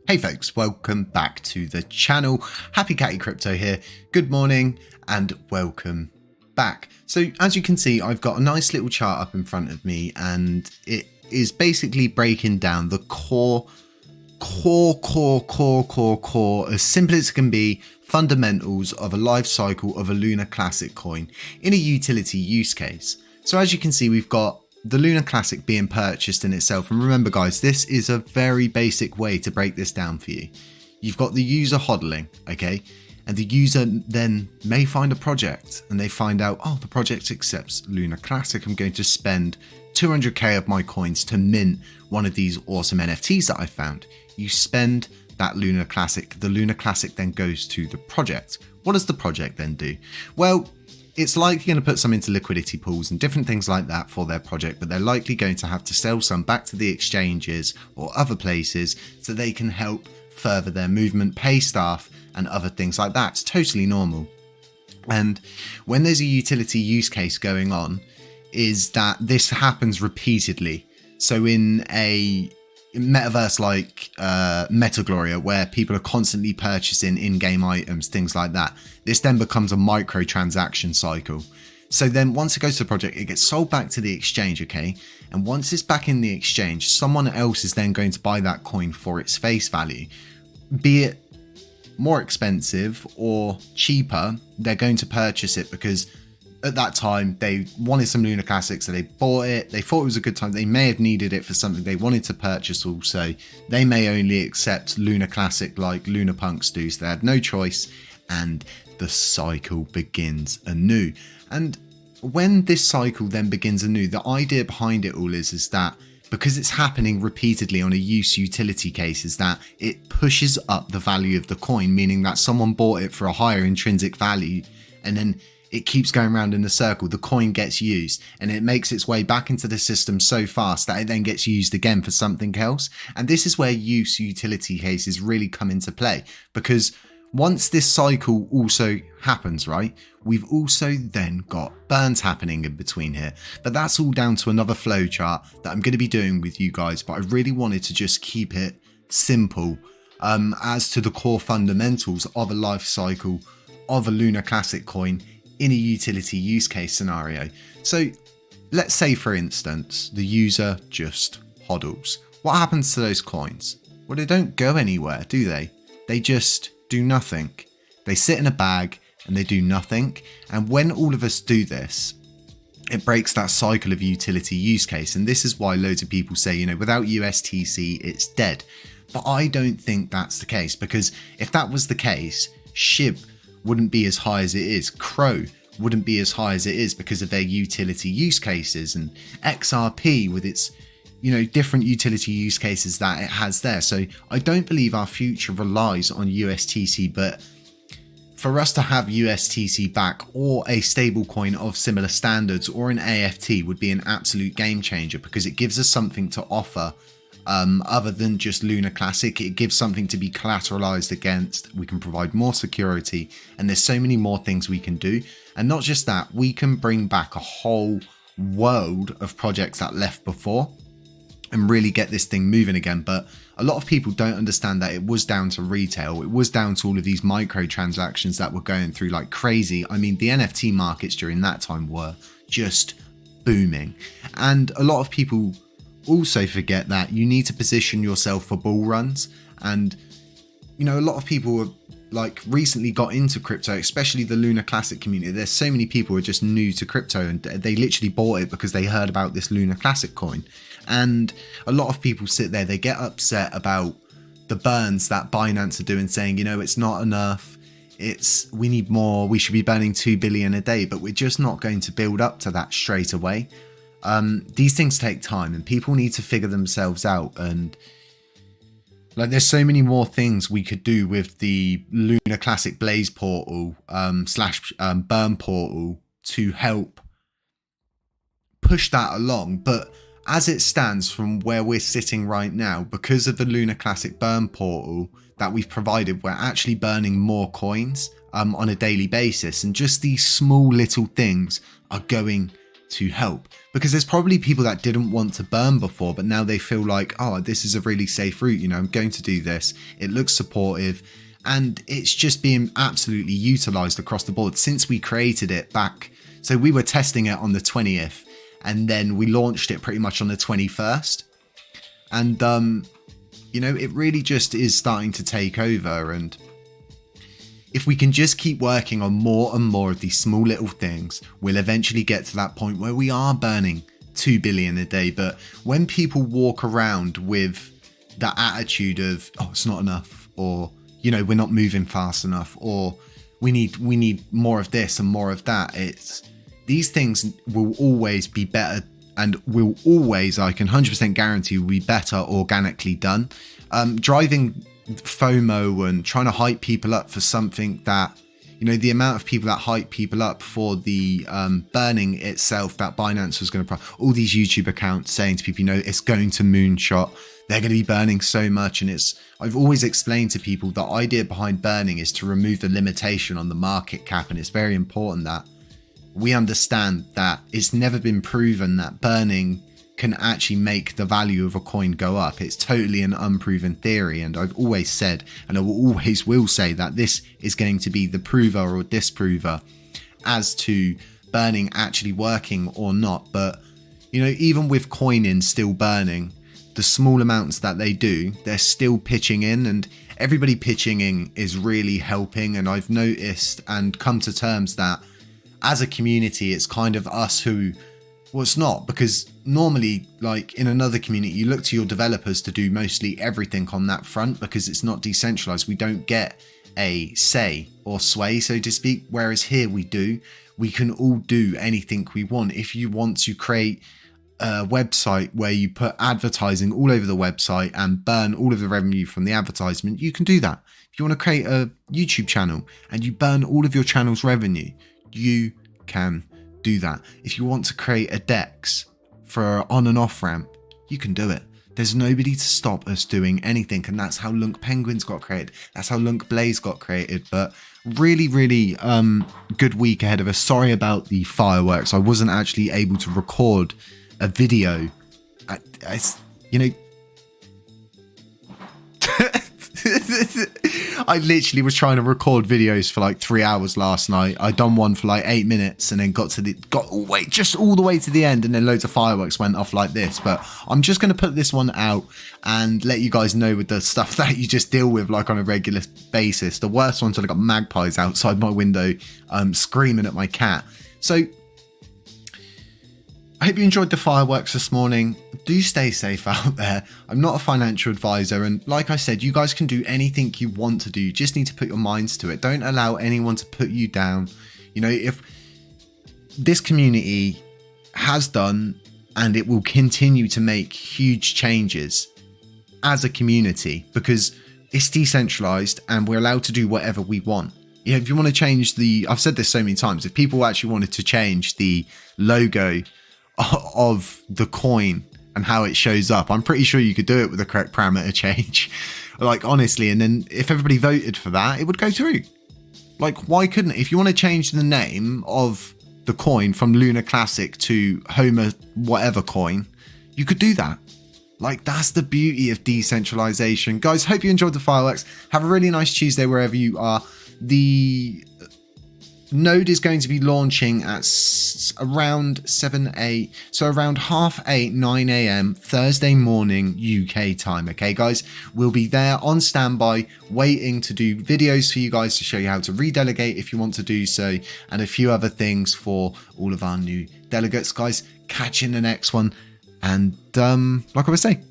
Hey folks, welcome back to the channel. Happy Catty Crypto here. Good morning and welcome back. So as you can see, I've got a nice little chart up in front of me and it is basically breaking down the core, as simple as it can be, fundamentals of a life cycle of a Lunar Classic coin in a utility use case. So as you can see, we've got the Lunar Classic being purchased in itself. And remember guys, this is a very basic way to break this down for you. You've got the user hodling, okay? And the user then may find a project and they find out, oh, the project accepts Lunar Classic. I'm going to spend 200k of my coins to mint one of these awesome NFTs that I found. You spend that Lunar Classic. The Lunar Classic then goes to the project. What does the project then do? Well, it's likely going to put some into liquidity pools and different things like that for their project, but they're likely going to have to sell some back to the exchanges or other places so they can help further their movement, pay staff and other things like that. It's totally normal. And when there's a utility use case going on, is that this happens repeatedly. So in a metaverse like Metagloria, where people are constantly purchasing in-game items, things like that, this then becomes a microtransaction cycle. So then once it goes to the project, it gets sold back to the exchange, okay? And once it's back in the exchange, someone else is then going to buy that coin for its face value. Be it more expensive or cheaper, they're going to purchase it because at that time they wanted some Lunar Classic, so they bought it. They thought it was a good time. They may have needed it for something they wanted to purchase also. They may only accept Lunar Classic like Lunar Punks do, so they had no choice, and the cycle begins anew. And when this cycle then begins anew, the idea behind it all is that because it's happening repeatedly on a utility case, is that it pushes up the value of the coin, meaning that someone bought it for a higher intrinsic value, and then it keeps going around in a circle. The coin gets used and it makes its way back into the system so fast that it then gets used again for something else. And this is where utility cases really come into play, because once this cycle also happens, right, we've also then got burns happening in between here. But that's all down to another flow chart that I'm going to be doing with you guys. But I really wanted to just keep it simple as to the core fundamentals of a life cycle of a Lunar Classic coin in a utility use case scenario. So let's say, for instance, the user just hodls. What happens to those coins? Well, they don't go anywhere, do they? They just do nothing. They sit in a bag and they do nothing. And when all of us do this, it breaks that cycle of utility use case. And this is why loads of people say, you know, without USTC, it's dead. But I don't think that's the case, because if that was the case, SHIB wouldn't be as high as it is. Crow wouldn't be as high as it is because of their utility use cases, and XRP with its, you know, different utility use cases that it has there. So I don't believe our future relies on USTC, but for us to have USTC back or a stable coin of similar standards or an AFT would be an absolute game changer, because it gives us something to offer other than just Lunar Classic. It gives something to be collateralized against. We can provide more security, and there's so many more things we can do. And not just that, we can bring back a whole world of projects that left before and really get this thing moving again. But a lot of people don't understand that it was down to retail. It was down to all of these microtransactions that were going through like crazy. I mean, the NFT markets during that time were just booming. And a lot of people also forget that you need to position yourself for bull runs. And, you know, a lot of people have like recently got into crypto, especially the Lunar Classic community. There's so many people who are just new to crypto and they literally bought it because they heard about this Lunar Classic coin. And a lot of people sit there, they get upset about the burns that Binance are doing, saying, you know, it's not enough. We need more. We should be burning 2 billion a day, but we're just not going to build up to that straight away. These things take time and people need to figure themselves out. And like, there's so many more things we could do with the Lunar Classic Blaze portal slash burn portal to help push that along. But as it stands from where we're sitting right now, because of the Lunar Classic burn portal that we've provided, we're actually burning more coins on a daily basis. And just these small little things are going to help, because there's probably people that didn't want to burn before, but now they feel like, oh, this is a really safe route, you know, I'm going to do this, it looks supportive, and it's just being absolutely utilized across the board since we created it back. So we were testing it on the 20th, and then we launched it pretty much on the 21st, and you know, it really just is starting to take over. And if we can just keep working on more and more of these small little things, we'll eventually get to that point where we are burning 2 billion a day. But when people walk around with that attitude of, oh, it's not enough, or, you know, we're not moving fast enough, or we need more of this and more of that, it's, these things will always be better, and will always, I can 100% guarantee, will be better organically done. Driving FOMO and trying to hype people up for something that, you know, the amount of people that hype people up for the burning itself, that Binance was going to, all these YouTube accounts saying to people, you know, it's going to moonshot, they're going to be burning so much. And it's, I've always explained to people, the idea behind burning is to remove the limitation on the market cap. And it's very important that we understand that it's never been proven that burning can actually make the value of a coin go up. It's totally an unproven theory, and I've always said, and I will always will say, that this is going to be the prover or disprover as to burning actually working or not. But, you know, even with coin-in still burning, the small amounts that they do, they're still pitching in, and everybody pitching in is really helping. And I've noticed and come to terms that as a community, it's kind of us who, well, it's not, because normally, like in another community, you look to your developers to do mostly everything on that front, because it's not decentralized. We don't get a say or sway, so to speak. Whereas here we do. We can all do anything we want. If you want to create a website where you put advertising all over the website and burn all of the revenue from the advertisement, you can do that. If you want to create a YouTube channel and you burn all of your channel's revenue, you can do that. If you want to create a DEX for on and off ramp, you can do it. There's nobody to stop us doing anything, and that's how Lunk Penguins got created. That's how Lunk Blaze got created. But really, really good week ahead of us. Sorry about the fireworks. I wasn't actually able to record a video. You know, I literally was trying to record videos for like 3 hours last night. I done one for like 8 minutes and then got just all the way to the end, and then loads of fireworks went off like this. But I'm just going to put this one out and let you guys know with the stuff that you just deal with like on a regular basis. The worst one's when I got magpies outside my window screaming at my cat. So I hope you enjoyed the fireworks this morning. Do stay safe out there. I'm not a financial advisor, and like I said, you guys can do anything you want to do. You just need to put your minds to it. Don't allow anyone to put you down. You know, if this community has done, and it will continue to make huge changes as a community, because it's decentralized and we're allowed to do whatever we want. You know, if you want to change I've said this so many times, if people actually wanted to change the logo of the coin and how it shows up, I'm pretty sure you could do it with the correct parameter change. Like, honestly, and then if everybody voted for that, it would go through. Like, why couldn't it? If you want to change the name of the coin from Luna Classic to Homer whatever coin, you could do that. Like, that's the beauty of decentralization. Guys, hope you enjoyed the fireworks. Have a really nice Tuesday wherever you are. The node is going to be launching at around 7-8, so around 8:30, 9 a.m. Thursday morning UK time. Okay, guys, we'll be there on standby, waiting to do videos for you guys to show you how to redelegate if you want to do so, and a few other things for all of our new delegates. Guys, catch you in the next one, and like I was saying,